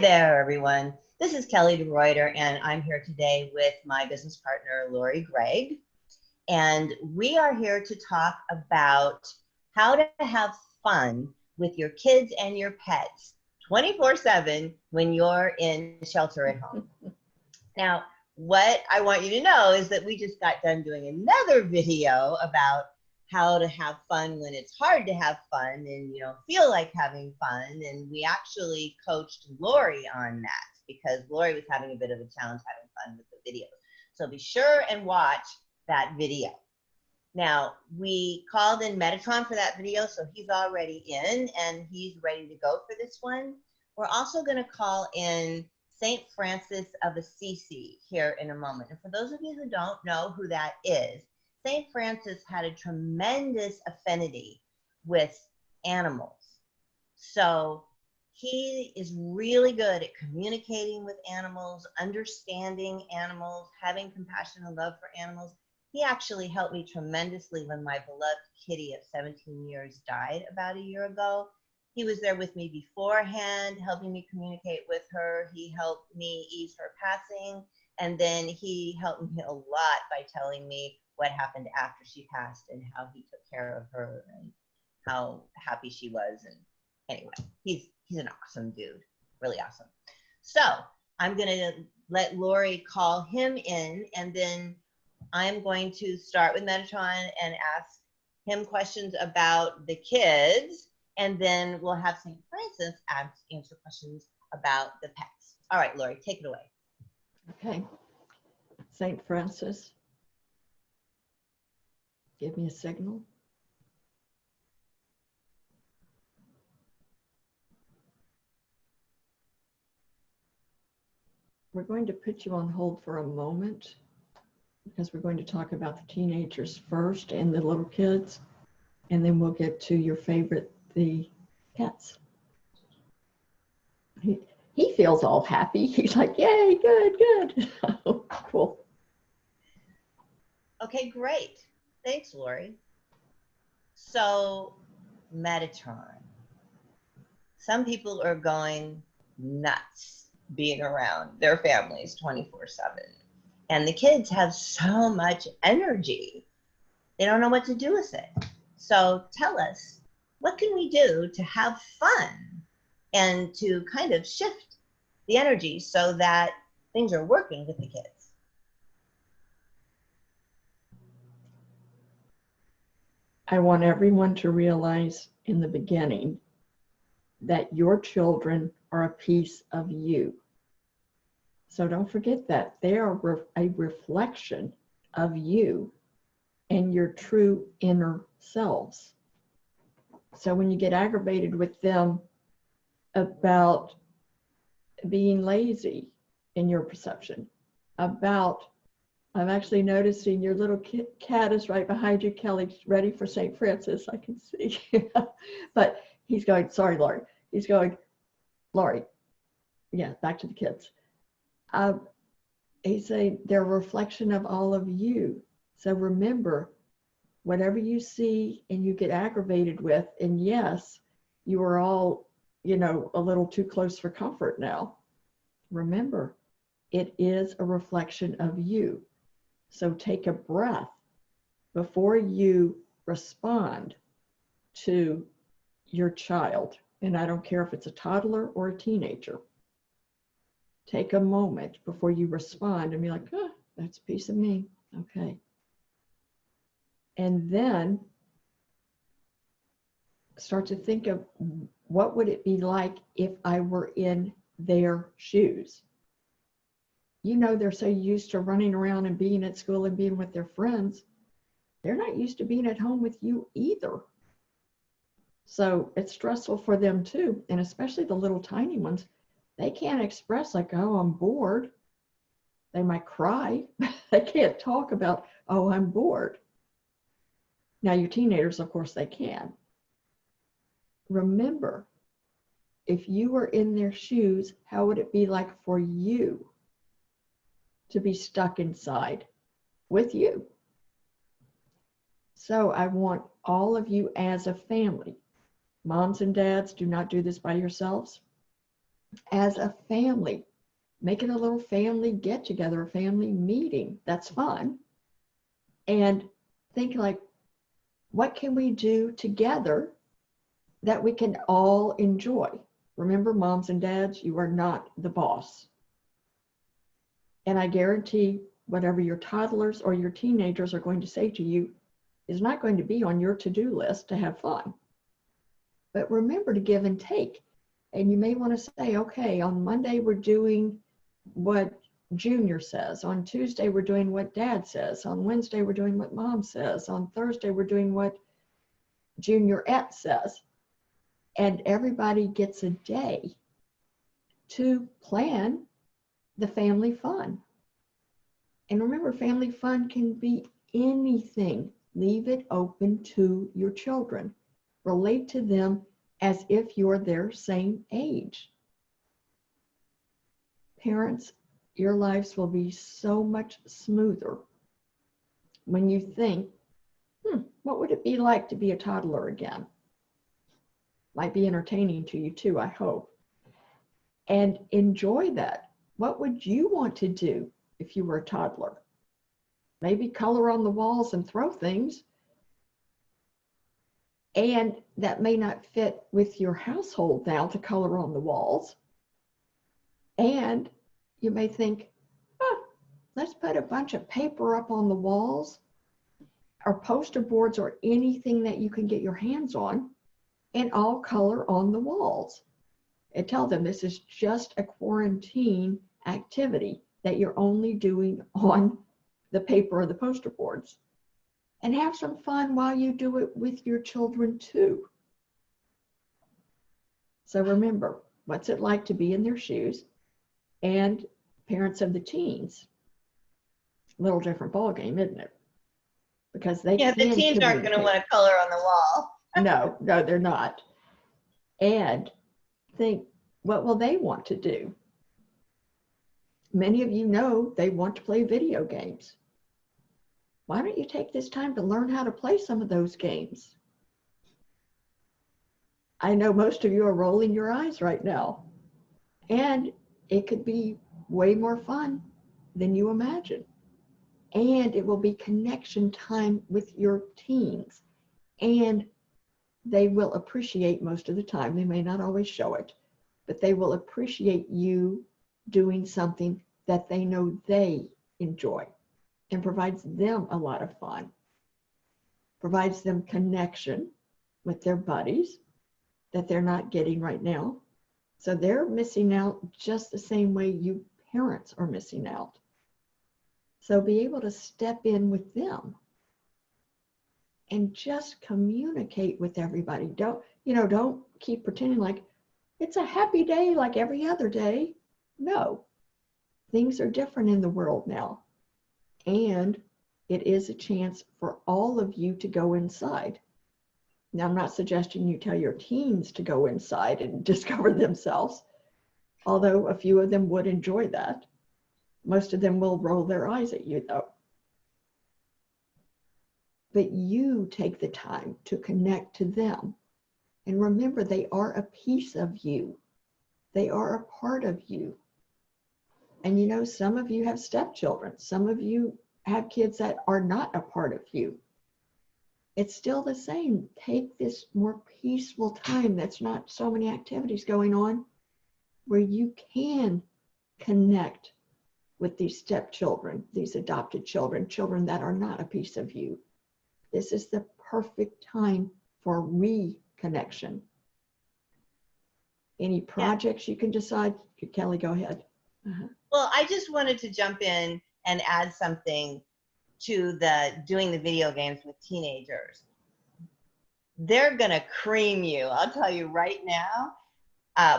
there, everyone. This is Kelly DeReuter, and I'm here today with my business partner, Lori Gregg. And we are here to talk about how to have fun with your kids and your pets 24/7 when you're in shelter at home. Now, what I want you to know is that we just got done doing another video about how to have fun when it's hard to have fun and you don't feel like having fun. And we actually coached Lori on that because Lori was having a bit of a challenge having fun with the videos. So be sure and watch that video. Now, we called in Metatron for that video, so he's already in and he's ready to go for this one. We're also going to call in St. Francis of Assisi here in a moment. And for those of you who don't know who that is, St. Francis had a tremendous affinity with animals. So he is really good at communicating with animals, understanding animals, having compassion and love for animals. He actually helped me tremendously when my beloved kitty of 17 years died about a year ago. He was there with me beforehand, helping me communicate with her. He helped me ease her passing. And then he helped me a lot by telling me what happened after she passed and how he took care of her and how happy she was. And anyway, he's an awesome dude, really awesome. So I'm going to let Lori call him in, and then I'm going to start with Metatron and ask him questions about the kids, and then we'll have St. Francis answer questions about the pets. All right, Lori, take it away. Okay. St. Francis, give me a signal. We're going to put you on hold for a moment because we're going to talk about the teenagers first and the little kids, and then we'll get to your favorite, the pets. He feels all happy. He's like, yay, good. Cool. Okay, great. Thanks, Lori. So, Metatron. Some people are going nuts being around their families 24/7. And the kids have so much energy. They don't know what to do with it. So tell us, what can we do to have fun and to kind of shift the energy so that things are working with the kids? I want everyone to realize in the beginning that your children are a piece of you. So don't forget that they are a reflection of you and your true inner selves. So when you get aggravated with them about being lazy in your perception, about, I'm actually noticing your little cat is right behind you, Kelly, ready for St. Francis, I can see. But he's going, sorry, Lori. He's going, Lori, yeah, back to the kids. He's saying they're a reflection of all of you. So remember, whatever you see and you get aggravated with, and yes, you are all, a little too close for comfort now. Remember, it is a reflection of you. So take a breath before you respond to your child. And I don't care if it's a toddler or a teenager. Take a moment before you respond and be like, oh, that's a piece of me. Okay. And then start to think of what would it be like if I were in their shoes. They're so used to running around and being at school and being with their friends. They're not used to being at home with you either. So it's stressful for them too. And especially the little tiny ones, they can't express like, oh, I'm bored. They might cry. They can't talk about, oh, I'm bored. Now your teenagers, of course, they can. Remember, if you were in their shoes, how would it be like for you to be stuck inside with you? So I want all of you as a family. Moms and dads, do not do this by yourselves. as a family. Make it a little family get together, a family meeting. That's fun. And think like, what can we do together that we can all enjoy? Remember, moms and dads, you are not the boss. And I guarantee whatever your toddlers or your teenagers are going to say to you is not going to be on your to-do list to have fun. But remember to give and take. And you may want to say, okay, on Monday we're doing what Junior says. On Tuesday we're doing what Dad says. On Wednesday we're doing what Mom says. On Thursday we're doing what Juniorette says. And everybody gets a day to plan the family fun. And remember, family fun can be anything. Leave it open to your children. Relate to them as if you're their same age. Parents, your lives will be so much smoother when you think, what would it be like to be a toddler again? Might be entertaining to you too, I hope. And enjoy that. What would you want to do if you were a toddler? Maybe color on the walls and throw things. And that may not fit with your household now to color on the walls. And you may think, let's put a bunch of paper up on the walls or poster boards or anything that you can get your hands on and all color on the walls. And tell them this is just a quarantine activity that you're only doing on the paper or the poster boards. And have some fun while you do it with your children too. So remember, what's it like to be in their shoes? And parents of the teens, a little different ballgame, isn't it? Because they Yeah, the teens aren't going to want to color on the wall. No, they're not. And think, what will they want to do? Many of you know they want to play video games. Why don't you take this time to learn how to play some of those games? I know most of you are rolling your eyes right now. And it could be way more fun than you imagine. And it will be connection time with your teens. And they will appreciate most of the time. They may not always show it, but they will appreciate you doing something that they know they enjoy and provides them a lot of fun, provides them connection with their buddies that they're not getting right now. So they're missing out just the same way you parents are missing out. So be able to step in with them and just communicate with everybody. Don't keep pretending like it's a happy day like every other day. No, things are different in the world now. And it is a chance for all of you to go inside. Now, I'm not suggesting you tell your teens to go inside and discover themselves, although a few of them would enjoy that. Most of them will roll their eyes at you, though. But you take the time to connect to them. And remember, they are a piece of you. They are a part of you. And some of you have stepchildren. Some of you have kids that are not a part of you. It's still the same. Take this more peaceful time that's not so many activities going on where you can connect with these stepchildren, these adopted children, children that are not a piece of you. This is the perfect time for reconnection. Any projects you can decide? Kelly, go ahead. Well, I just wanted to jump in and add something to doing the video games with teenagers. They're going to cream you. I'll tell you right now.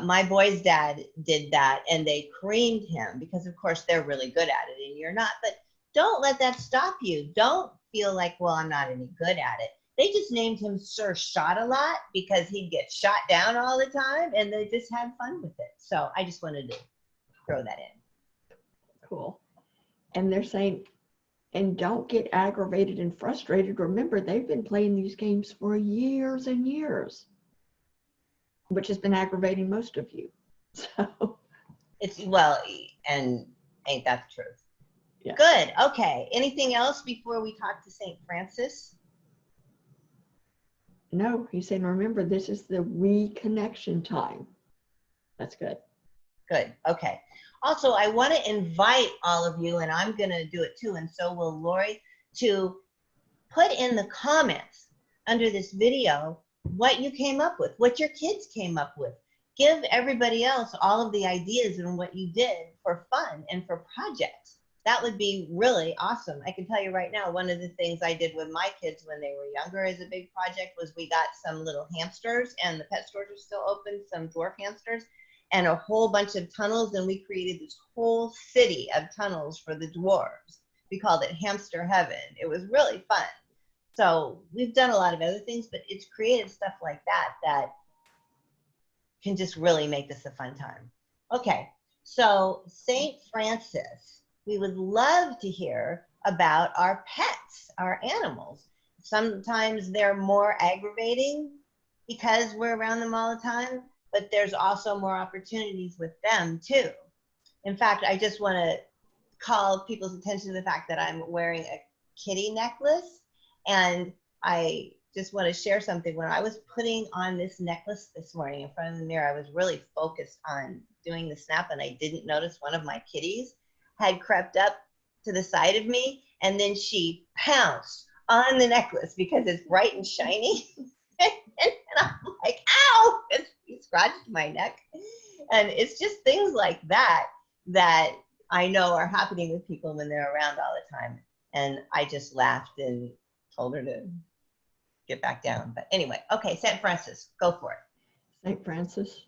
My boy's dad did that, and they creamed him because, of course, they're really good at it, and you're not. But don't let that stop you. Don't feel like, well, I'm not any good at it. They just named him Sir Shot-a-Lot because he'd get shot down all the time, and they just had fun with it. So I just wanted to throw that in. Cool. And they're saying, and don't get aggravated and frustrated. Remember, they've been playing these games for years and years, which has been aggravating most of you. So, It's, well, and ain't that the truth? yeah. Good. Okay. Anything else before we talk to St. Francis? No, he's saying, remember, this is the reconnection time. That's good. Good. Okay. Also, I want to invite all of you, and I'm going to do it too, and so will Lori, to put in the comments under this video what you came up with, what your kids came up with. Give everybody else all of the ideas and what you did for fun and for projects. That would be really awesome. I can tell you right now, one of the things I did with my kids when they were younger as a big project was we got some little hamsters, and the pet stores are still open, some dwarf hamsters, and a whole bunch of tunnels, and we created this whole city of tunnels for the dwarves. We called it Hamster Heaven. It was really fun. So we've done a lot of other things, but it's creative stuff like that that can just really make this a fun time. Okay, so St. Francis, we would love to hear about our pets, our animals. Sometimes they're more aggravating because we're around them all the time, but there's also more opportunities with them too. In fact, I just want to call people's attention to the fact that I'm wearing a kitty necklace, and I just want to share something. When I was putting on this necklace this morning in front of the mirror, I was really focused on doing the snap, and I didn't notice one of my kitties had crept up to the side of me, and then she pounced on the necklace because it's bright and shiny. And I'm like, ow! He scratched my neck. And it's just things like that that I know are happening with people when they're around all the time. And I just laughed and told her to get back down. But anyway, okay, St. Francis, go for it. St. Francis,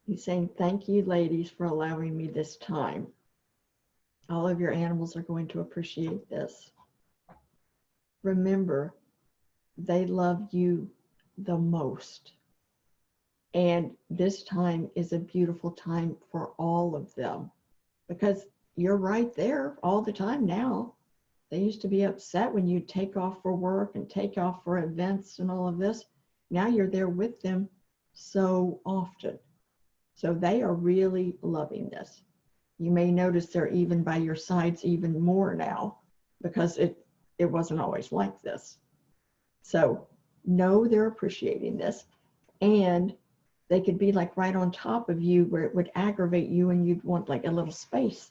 he's saying, thank you, ladies, for allowing me this time. All of your animals are going to appreciate this. Remember, they love you the most. And this time is a beautiful time for all of them, because you're right there all the time now. They used to be upset when you take off for work and take off for events and all of this. Now you're there with them so often. So they are really loving this. You may notice they're even by your sides even more now, because it wasn't always like this. So know they're appreciating this, and they could be like right on top of you where it would aggravate you and you'd want like a little space.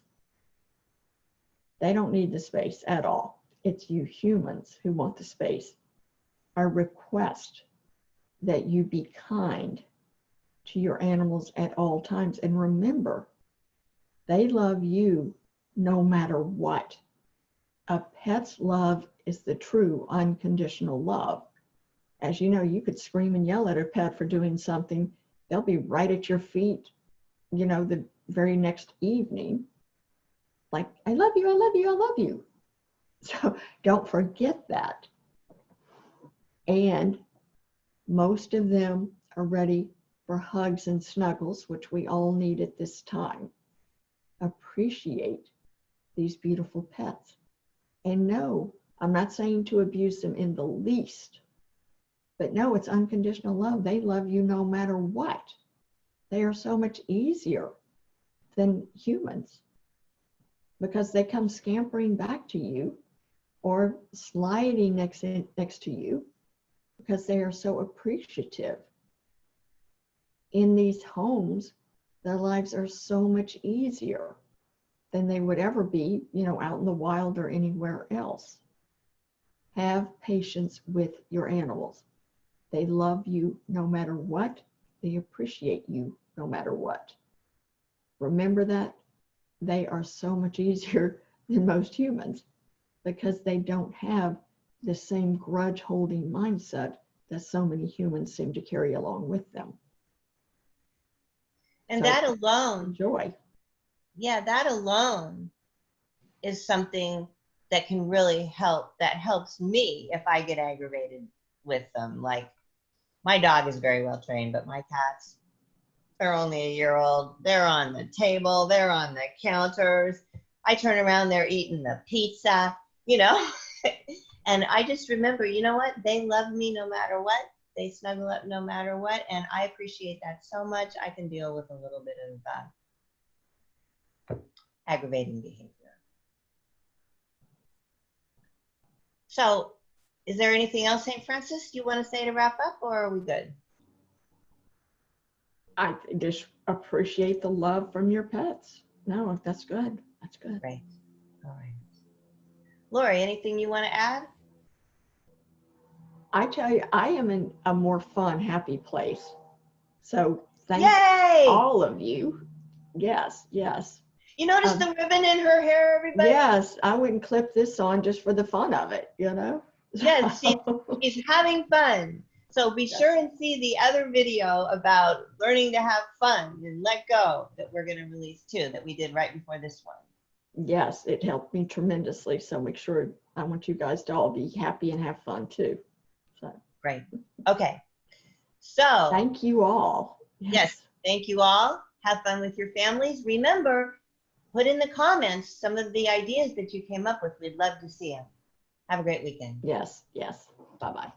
They don't need the space at all. It's you humans who want the space. I request that you be kind to your animals at all times. And remember, they love you no matter what. A pet's love is the true unconditional love. As you know, you could scream and yell at a pet for doing something. They'll be right at your feet, the very next evening. Like, I love you, I love you, I love you. So don't forget that. And most of them are ready for hugs and snuggles, which we all need at this time. Appreciate these beautiful pets. And no, I'm not saying to abuse them in the least, but no, it's unconditional love. They love you no matter what. They are so much easier than humans because they come scampering back to you or sliding next to you because they are so appreciative. In these homes, their lives are so much easier than they would ever be, out in the wild or anywhere else. Have patience with your animals. They love you no matter what. They appreciate you no matter what. Remember that they are so much easier than most humans because they don't have the same grudge holding mindset that so many humans seem to carry along with them. And so that alone, enjoy. Yeah, that alone is something that can really help, that helps me if I get aggravated with them. Like, my dog is very well trained, but my cats, they're only a year old. They're on the table, they're on the counters. I turn around, they're eating the pizza, And I just remember, you know what? They love me no matter what. They snuggle up no matter what, and I appreciate that so much. I can deal with a little bit of aggravating behavior. So, is there anything else, St. Francis, you want to say to wrap up, or are we good? I just appreciate the love from your pets. No, that's good. That's good. Right. All right. Lori, anything you want to add? I tell you, I am in a more fun, happy place. So thank Yay! all of you. Yes, yes. You notice the ribbon in her hair, everybody? Yes, I wouldn't clip this on just for the fun of it, you know? Yes, she's having fun. So be sure and see the other video about learning to have fun and let go that we're going to release too, that we did right before this one. Yes, it helped me tremendously. So make sure, I want you guys to all be happy and have fun too. So. Great. Okay. So thank you all. Yes, thank you all. Have fun with your families. Remember, put in the comments some of the ideas that you came up with. We'd love to see them. Have a great weekend. Yes, yes. Bye-bye.